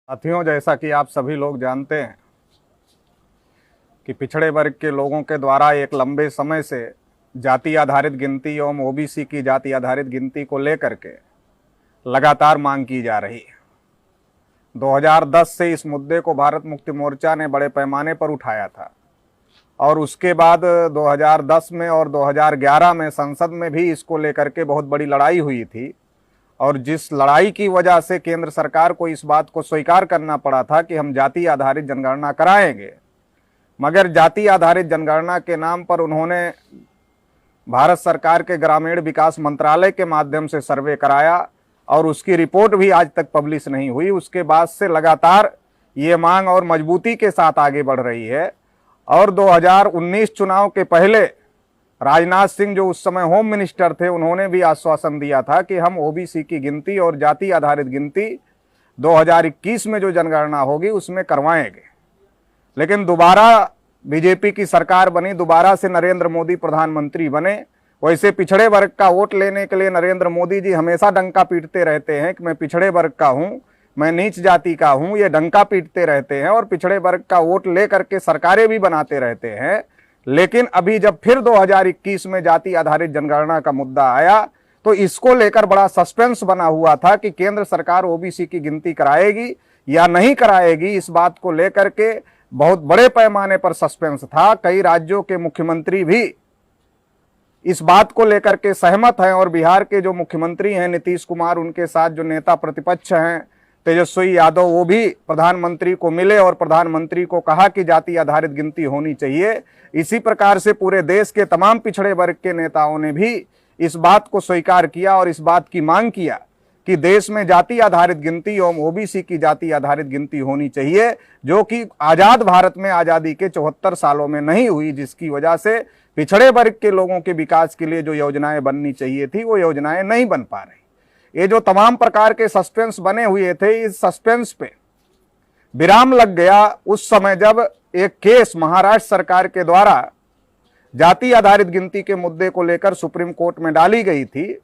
साथियों, जैसा कि आप सभी लोग जानते हैं कि पिछड़े वर्ग के लोगों के द्वारा एक लंबे समय से जाति आधारित गिनती एवं ओबीसी की जाति आधारित गिनती को लेकर के लगातार मांग की जा रही है। 2010 से इस मुद्दे को भारत मुक्ति मोर्चा ने बड़े पैमाने पर उठाया था और उसके बाद 2010 में और 2011 में संसद में भी इसको लेकर के बहुत बड़ी लड़ाई हुई थी और जिस लड़ाई की वजह से केंद्र सरकार को इस बात को स्वीकार करना पड़ा था कि हम जाति आधारित जनगणना कराएंगे, मगर जाति आधारित जनगणना के नाम पर उन्होंने भारत सरकार के ग्रामीण विकास मंत्रालय के माध्यम से सर्वे कराया और उसकी रिपोर्ट भी आज तक पब्लिश नहीं हुई। उसके बाद से लगातार ये मांग और मजबूती के साथ आगे बढ़ रही है और 2019 चुनाव के पहले राजनाथ सिंह, जो उस समय होम मिनिस्टर थे, उन्होंने भी आश्वासन दिया था कि हम ओबीसी की गिनती और जाति आधारित गिनती 2021 में जो जनगणना होगी उसमें करवाएंगे। लेकिन दोबारा बीजेपी की सरकार बनी, दोबारा से नरेंद्र मोदी प्रधानमंत्री बने। वैसे पिछड़े वर्ग का वोट लेने के लिए नरेंद्र मोदी जी हमेशा डंका पीटते रहते हैं कि मैं पिछड़े वर्ग का हूं, मैं नीच जाति का हूं, ये डंका पीटते रहते हैं और पिछड़े वर्ग का वोट लेकर के सरकारें भी बनाते रहते हैं। लेकिन अभी जब फिर 2021 में जाति आधारित जनगणना का मुद्दा आया तो इसको लेकर बड़ा सस्पेंस बना हुआ था कि केंद्र सरकार ओबीसी की गिनती कराएगी या नहीं कराएगी। इस बात को लेकर के बहुत बड़े पैमाने पर सस्पेंस था। कई राज्यों के मुख्यमंत्री भी इस बात को लेकर के सहमत हैं और बिहार के जो मुख्यमंत्री हैं नीतीश कुमार, उनके साथ जो नेता प्रतिपक्ष हैं तेजस्वी यादव, वो भी प्रधानमंत्री को मिले और प्रधानमंत्री को कहा कि जाति आधारित गिनती होनी चाहिए। इसी प्रकार से पूरे देश के तमाम पिछड़े वर्ग के नेताओं ने भी इस बात को स्वीकार किया और इस बात की मांग किया कि देश में जाति आधारित गिनती एवं ओबीसी की जाति आधारित गिनती होनी चाहिए, जो कि आजाद भारत में आजादी के 74 सालों में नहीं हुई, जिसकी वजह से पिछड़े वर्ग के लोगों के विकास के लिए जो योजनाएं बननी चाहिए थी वो योजनाएं नहीं बन पा रही। ये जो तमाम प्रकार के सस्पेंस बने हुए थे, इस सस्पेंस पे विराम लग गया उस समय जब एक केस महाराष्ट्र सरकार के द्वारा जाति आधारित गिनती के मुद्दे को लेकर सुप्रीम कोर्ट में डाली गई थी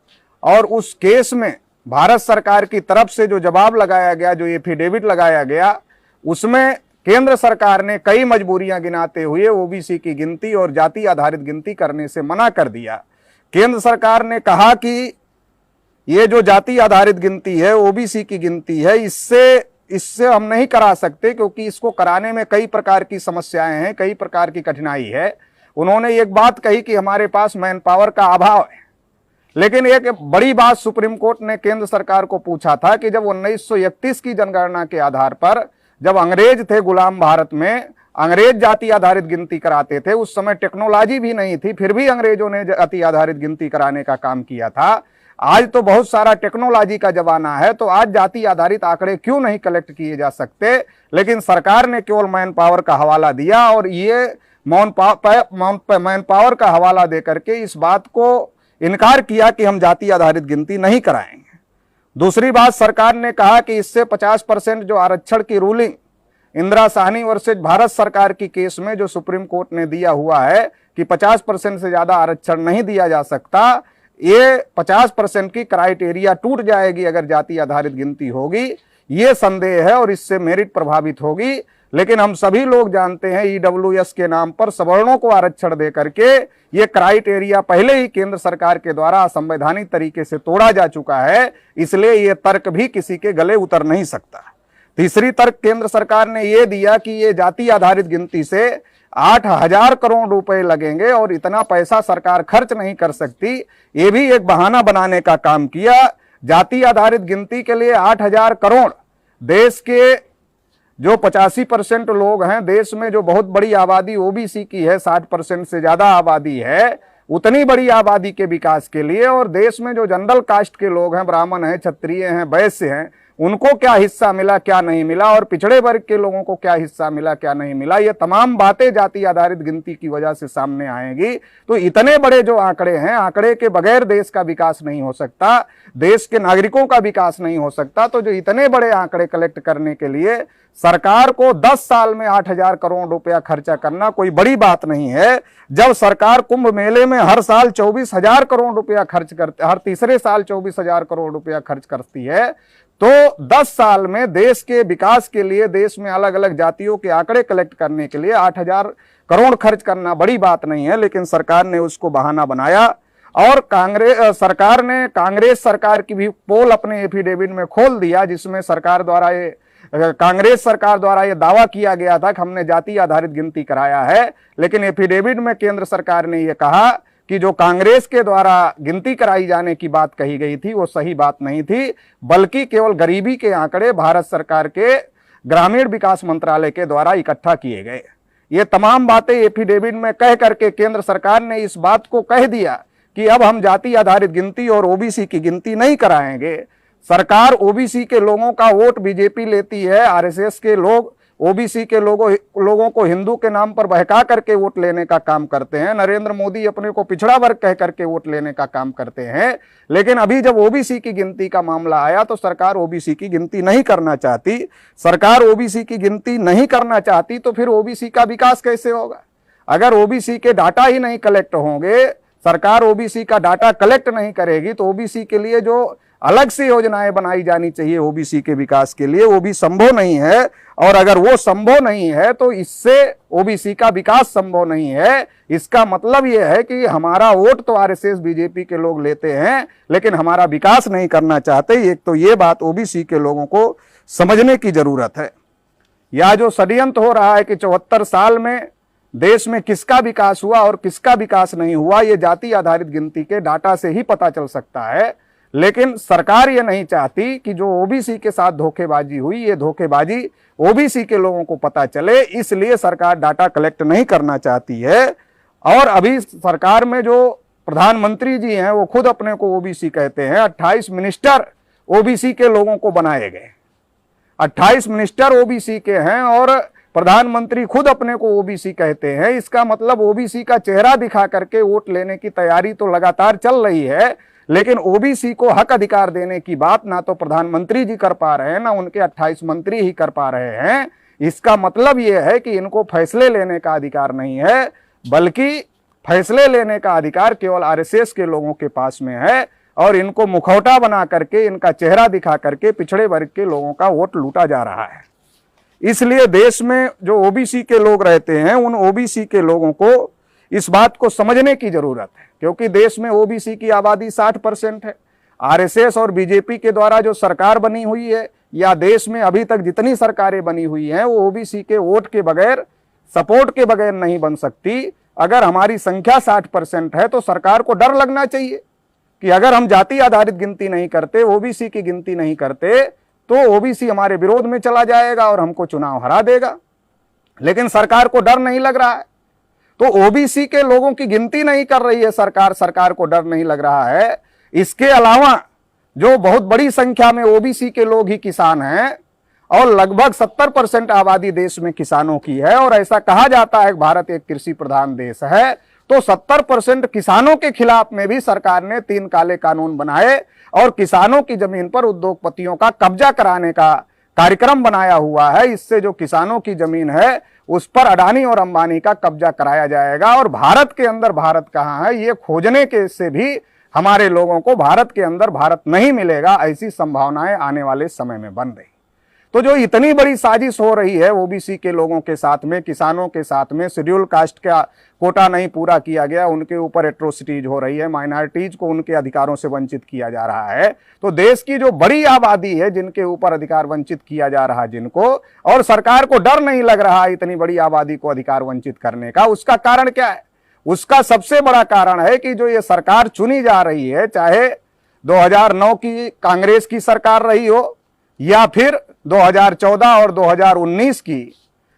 और उस केस में भारत सरकार की तरफ से जो जवाब लगाया गया, जो एफिडेविट लगाया गया, उसमें केंद्र सरकार ने कई मजबूरियां गिनाते हुए ओबीसी की गिनती और जाति आधारित गिनती करने से मना कर दिया। केंद्र सरकार ने कहा कि ये जो जाति आधारित गिनती है, ओबीसी की गिनती है, इससे हम नहीं करा सकते क्योंकि इसको कराने में कई प्रकार की समस्याएं हैं, कई प्रकार की कठिनाई है। उन्होंने एक बात कही कि हमारे पास मैन पावर का अभाव है। लेकिन एक बड़ी बात सुप्रीम कोर्ट ने केंद्र सरकार को पूछा था कि जब 1931 की जनगणना के आधार पर, जब अंग्रेज थे गुलाम भारत में, अंग्रेज जाति आधारित गिनती कराते थे, उस समय टेक्नोलॉजी भी नहीं थी, फिर भी अंग्रेजों ने जाति आधारित गिनती कराने का काम किया था। आज तो बहुत सारा टेक्नोलॉजी का जमाना है, तो आज जाति आधारित आंकड़े क्यों नहीं कलेक्ट किए जा सकते? लेकिन सरकार ने केवल मैन पावर का हवाला दिया और ये मैन पावर का हवाला देकर के इस बात को इनकार किया कि हम जाति आधारित गिनती नहीं कराएंगे। दूसरी बात, सरकार ने कहा कि इससे 50% जो आरक्षण की रूलिंग इंदिरा साहनी वर्सेज भारत सरकार की केस में जो सुप्रीम कोर्ट ने दिया हुआ है कि 50% से ज्यादा आरक्षण नहीं दिया जा सकता, ये 50% की क्राइटेरिया टूट जाएगी अगर जाति आधारित गिनती होगी, ये संदेह है और इससे मेरिट प्रभावित होगी। लेकिन हम सभी लोग जानते हैं ईडब्ल्यूएस के नाम पर सवर्णों को आरक्षण दे करके ये क्राइटेरिया पहले ही केंद्र सरकार के द्वारा असंवैधानिक तरीके से तोड़ा जा चुका है, इसलिए ये तर्क भी किसी के गले उतर नहीं सकता। तीसरी तर्क केंद्र सरकार ने ये दिया कि ये जाति आधारित गिनती से 8,000 करोड़ रुपए लगेंगे और इतना पैसा सरकार खर्च नहीं कर सकती, ये भी एक बहाना बनाने का काम किया। जाति आधारित गिनती के लिए 8,000 करोड़, देश के जो 85% लोग हैं, देश में जो बहुत बड़ी आबादी ओबीसी की है, 60% से ज्यादा आबादी है, उतनी बड़ी आबादी के विकास के लिए, और देश में जो जनरल कास्ट के लोग हैं, ब्राह्मण हैं, क्षत्रिय हैं, वैश्य हैं, उनको क्या हिस्सा मिला क्या नहीं मिला, और पिछड़े वर्ग के लोगों को क्या हिस्सा मिला क्या नहीं मिला, ये तमाम बातें जाति आधारित गिनती की वजह से सामने आएंगी। तो इतने बड़े जो आंकड़े हैं, आंकड़े के बगैर देश का विकास नहीं हो सकता, देश के नागरिकों का विकास नहीं हो सकता। तो जो इतने बड़े आंकड़े कलेक्ट करने के लिए सरकार को 10 साल में 8,000 करोड़ रुपया खर्चा करना कोई बड़ी बात नहीं है। जब सरकार कुंभ मेले में हर साल 24,000 करोड़ रुपया खर्च करते, हर तीसरे साल 24,000 करोड़ रुपया खर्च करती है, तो 10 साल में देश के विकास के लिए, देश में अलग अलग जातियों के आंकड़े कलेक्ट करने के लिए 8,000 करोड़ खर्च करना बड़ी बात नहीं है। लेकिन सरकार ने उसको बहाना बनाया और कांग्रेस सरकार की भी पोल अपने एफिडेविट में खोल दिया, जिसमें कांग्रेस सरकार द्वारा ये दावा किया गया था कि हमने जाति आधारित गिनती कराया है। लेकिन एफिडेविट में केंद्र सरकार ने यह कहा कि जो कांग्रेस के द्वारा गिनती कराई जाने की बात कही गई थी वो सही बात नहीं थी, बल्कि केवल गरीबी के आंकड़े भारत सरकार के ग्रामीण विकास मंत्रालय के द्वारा इकट्ठा किए गए। ये तमाम बातें एफिडेविट में कह करके केंद्र सरकार ने इस बात को कह दिया कि अब हम जाति आधारित गिनती और ओबीसी की गिनती नहीं कराएंगे। सरकार ओबीसी के लोगों का वोट बीजेपी लेती है, आरएसएस के लोग ओबीसी के लोगों को हिंदू के नाम पर बहका करके वोट लेने का काम करते हैं। नरेंद्र मोदी अपने को पिछड़ा वर्ग कह करके वोट लेने का काम करते हैं। लेकिन अभी जब ओबीसी की गिनती का मामला आया तो सरकार ओबीसी की गिनती नहीं करना चाहती। सरकार ओबीसी की गिनती नहीं करना चाहती तो फिर ओबीसी का विकास कैसे होगा? अगर ओबीसी के डाटा ही नहीं कलेक्ट होंगे, सरकार ओबीसी का डाटा कलेक्ट नहीं करेगी, तो ओबीसी के लिए जो अलग से योजनाएं बनाई जानी चाहिए ओबीसी के विकास के लिए, वो भी संभव नहीं है। और अगर वो संभव नहीं है तो इससे ओबीसी का विकास संभव नहीं है। इसका मतलब यह है कि हमारा वोट तो आरएसएस बीजेपी के लोग लेते हैं, लेकिन हमारा विकास नहीं करना चाहते। एक तो ये बात ओबीसी के लोगों को समझने की जरूरत है। या जो षड्यंत्र हो रहा है कि 74 साल में देश में किसका विकास हुआ और किसका विकास नहीं हुआ, ये जाति आधारित गिनती के डाटा से ही पता चल सकता है। लेकिन सरकार ये नहीं चाहती कि जो ओबीसी के साथ धोखेबाजी हुई, ये धोखेबाजी ओबीसी के लोगों को पता चले, इसलिए सरकार डाटा कलेक्ट नहीं करना चाहती है। और अभी सरकार में जो प्रधानमंत्री जी हैं वो खुद अपने को ओबीसी कहते हैं। 28 मिनिस्टर ओबीसी के लोगों को बनाए गए, 28 मिनिस्टर ओबीसी के हैं और प्रधानमंत्री खुद अपने को ओबीसी कहते हैं। इसका मतलब ओबीसी का चेहरा दिखा करके वोट लेने की तैयारी तो लगातार चल रही है, लेकिन ओबीसी को हक अधिकार देने की बात ना तो प्रधानमंत्री जी कर पा रहे हैं, ना उनके 28 मंत्री ही कर पा रहे हैं। इसका मतलब यह है कि इनको फैसले लेने का अधिकार नहीं है, बल्कि फैसले लेने का अधिकार केवल आरएसएस के लोगों के पास में है। और इनको मुखौटा बना करके, इनका चेहरा दिखा करके पिछड़े वर्ग के लोगों का वोट लूटा जा रहा है। इसलिए देश में जो ओबीसी के लोग रहते हैं, उन ओबीसी के लोगों को इस बात को समझने की जरूरत है, क्योंकि देश में ओबीसी की आबादी 60% है। आरएसएस और बीजेपी के द्वारा जो सरकार बनी हुई है, या देश में अभी तक जितनी सरकारें बनी हुई हैं, वो ओबीसी के वोट के बगैर, सपोर्ट के बगैर नहीं बन सकती। अगर हमारी संख्या 60% है तो सरकार को डर लगना चाहिए कि अगर हम जाति आधारित गिनती नहीं करते, ओबीसी की गिनती नहीं करते, तो ओबीसी हमारे विरोध में चला जाएगा और हमको चुनाव हरा देगा। लेकिन सरकार को डर नहीं लग रहा है, तो ओबीसी के लोगों की गिनती नहीं कर रही है सरकार को डर नहीं लग रहा है। इसके अलावा जो बहुत बड़ी संख्या में ओबीसी के लोग ही किसान हैं और लगभग 70% आबादी देश में किसानों की है, और ऐसा कहा जाता है कि भारत एक कृषि प्रधान देश है, तो 70% किसानों के खिलाफ में भी सरकार ने 3 काले कानून बनाए और किसानों की जमीन पर उद्योगपतियों का कब्जा कराने का कार्यक्रम बनाया हुआ है। इससे जो किसानों की जमीन है उस पर अडानी और अंबानी का कब्जा कराया जाएगा। और भारत के अंदर भारत कहाँ है, ये खोजने के से भी हमारे लोगों को भारत के अंदर भारत नहीं मिलेगा, ऐसी संभावनाएं आने वाले समय में बन रही। तो जो इतनी बड़ी साजिश हो रही है ओबीसी के लोगों के साथ में, किसानों के साथ में, शेड्यूल कास्ट का कोटा नहीं पूरा किया गया, उनके ऊपर एट्रोसिटीज हो रही है, माइनॉरिटीज को उनके अधिकारों से वंचित किया जा रहा है, तो देश की जो बड़ी आबादी है जिनके ऊपर अधिकार वंचित किया जा रहा है जिनको, और सरकार को डर नहीं लग रहा है इतनी बड़ी आबादी को अधिकार वंचित करने का, उसका कारण क्या है? उसका सबसे बड़ा कारण है कि जो ये सरकार चुनी जा रही है, चाहे 2009 की कांग्रेस की सरकार रही हो या फिर 2014 और 2019 की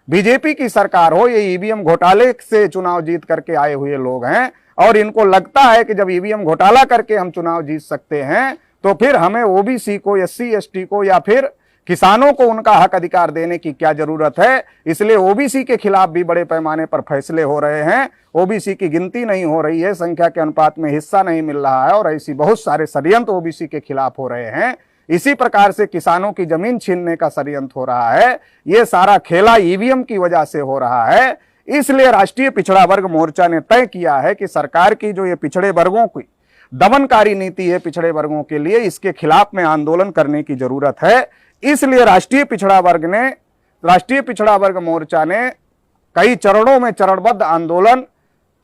बीजेपी की सरकार हो, ये ईवीएम घोटाले से चुनाव जीत करके आए हुए लोग हैं। और इनको लगता है कि जब ईवीएम घोटाला करके हम चुनाव जीत सकते हैं तो फिर हमें ओबीसी को, एससी एसटी को या फिर किसानों को उनका हक अधिकार देने की क्या जरूरत है। इसलिए ओबीसी के खिलाफ भी बड़े पैमाने पर फैसले हो रहे हैं। ओबीसी की गिनती नहीं हो रही है, संख्या के अनुपात में हिस्सा नहीं मिल रहा है, और ऐसी बहुत सारे षड्यंत्र ओबीसी के खिलाफ हो रहे हैं। इसी प्रकार से किसानों की जमीन छीनने का षड्यंत्र हो रहा है। ये सारा खेला ईवीएम की वजह से हो रहा है। इसलिए राष्ट्रीय पिछड़ा वर्ग मोर्चा ने तय किया है कि सरकार की जो ये पिछड़े वर्गों की दमनकारी नीति है पिछड़े वर्गों के लिए, इसके खिलाफ में आंदोलन करने की जरूरत है। इसलिए राष्ट्रीय पिछड़ा वर्ग मोर्चा ने कई चरणों में चरणबद्ध आंदोलन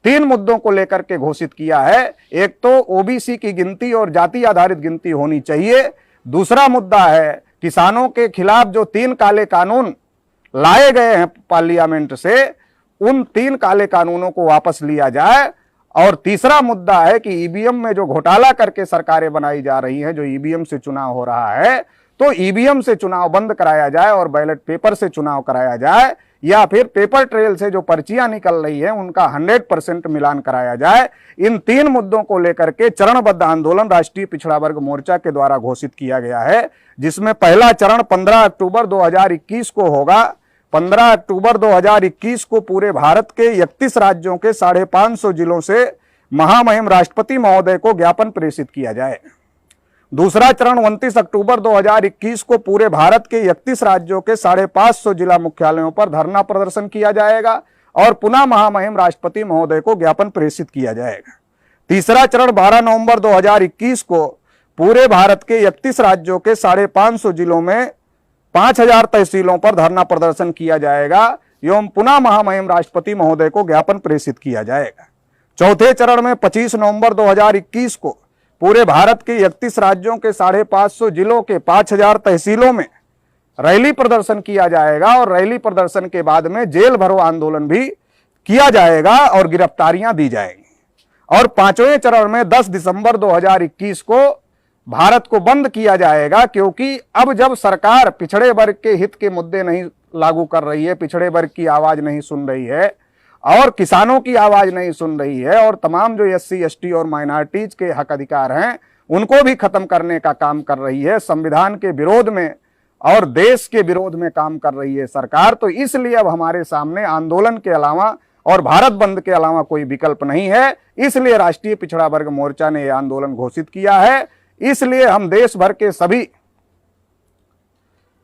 3 मुद्दों को लेकर के घोषित किया है। एक तो ओबीसी की गिनती और जाति आधारित गिनती होनी चाहिए। दूसरा मुद्दा है किसानों के खिलाफ जो 3 काले कानून लाए गए हैं पार्लियामेंट से, उन 3 काले कानूनों को वापस लिया जाए। और तीसरा मुद्दा है कि ईवीएम में जो घोटाला करके सरकारें बनाई जा रही हैं, जो ईवीएम से चुनाव हो रहा है, तो ईवीएम से चुनाव बंद कराया जाए और बैलेट पेपर से चुनाव कराया जाए, या फिर पेपर ट्रेल से जो पर्चियां निकल रही है उनका 100% मिलान कराया जाए। इन 3 मुद्दों को लेकर के चरणबद्ध आंदोलन राष्ट्रीय पिछड़ा वर्ग मोर्चा के द्वारा घोषित किया गया है, जिसमें पहला चरण 15 अक्टूबर 2021 को होगा। 15 अक्टूबर 2021 को पूरे भारत के 31 राज्यों के 550 जिलों से महामहिम राष्ट्रपति महोदय को ज्ञापन प्रेषित किया जाए। दूसरा चरण 29 अक्टूबर 2021 को पूरे भारत के 31 राज्यों के 550 जिला मुख्यालयों पर धरना प्रदर्शन किया जाएगा और पुनः महामहिम राष्ट्रपति महोदय को ज्ञापन प्रेषित किया जाएगा। तीसरा चरण 12 नवंबर 2021 को पूरे भारत के 31 राज्यों के 550 जिलों में 5000 तहसीलों पर धरना प्रदर्शन किया जाएगा एवं पुनः महामहिम राष्ट्रपति महोदय को ज्ञापन प्रेषित किया जाएगा। चौथे चरण में 25 नवंबर 2021 को पूरे भारत के 31 राज्यों के 550 जिलों के 5000 तहसीलों में रैली प्रदर्शन किया जाएगा और रैली प्रदर्शन के बाद में जेल भरो आंदोलन भी किया जाएगा और गिरफ्तारियां दी जाएंगी। और 5वें चरण में 10 दिसंबर 2021 को भारत को बंद किया जाएगा, क्योंकि अब जब सरकार पिछड़े वर्ग के हित के मुद्दे नहीं लागू कर रही है, पिछड़े वर्ग की आवाज नहीं सुन रही है और किसानों की आवाज नहीं सुन रही है और तमाम जो SC ST और माइनॉरिटीज के हक अधिकार हैं उनको भी खत्म करने का काम कर रही है, संविधान के विरोध में और देश के विरोध में काम कर रही है सरकार, तो इसलिए अब हमारे सामने आंदोलन के अलावा और भारत बंद के अलावा कोई विकल्प नहीं है। इसलिए राष्ट्रीय पिछड़ा वर्ग मोर्चा ने यह आंदोलन घोषित किया है। इसलिए हम देश भर के सभी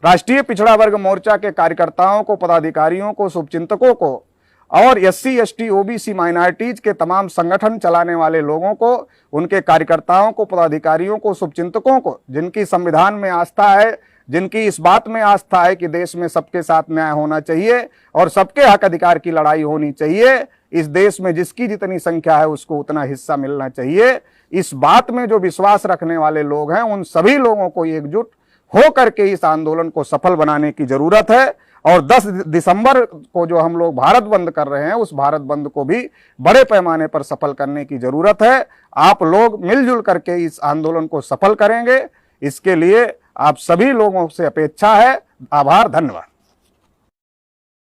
राष्ट्रीय पिछड़ा वर्ग मोर्चा के कार्यकर्ताओं को, पदाधिकारियों को, शुभचिंतकों को और SC ST OBC माइनॉरिटीज के तमाम संगठन चलाने वाले लोगों को, उनके कार्यकर्ताओं को, पदाधिकारियों को, शुभचिंतकों को, जिनकी संविधान में आस्था है, जिनकी इस बात में आस्था है कि देश में सबके साथ न्याय होना चाहिए और सबके हक अधिकार की लड़ाई होनी चाहिए, इस देश में जिसकी जितनी संख्या है उसको उतना हिस्सा मिलना चाहिए, इस बात में जो विश्वास रखने वाले लोग हैं उन सभी लोगों को एकजुट हो करके इस आंदोलन को सफल बनाने की जरूरत है। और 10 दिसंबर को जो हम लोग भारत बंद कर रहे हैं, उस भारत बंद को भी बड़े पैमाने पर सफल करने की जरूरत है। आप लोग मिलजुल करके इस आंदोलन को सफल करेंगे, इसके लिए आप सभी लोगों से अपेक्षा है। आभार, धन्यवाद।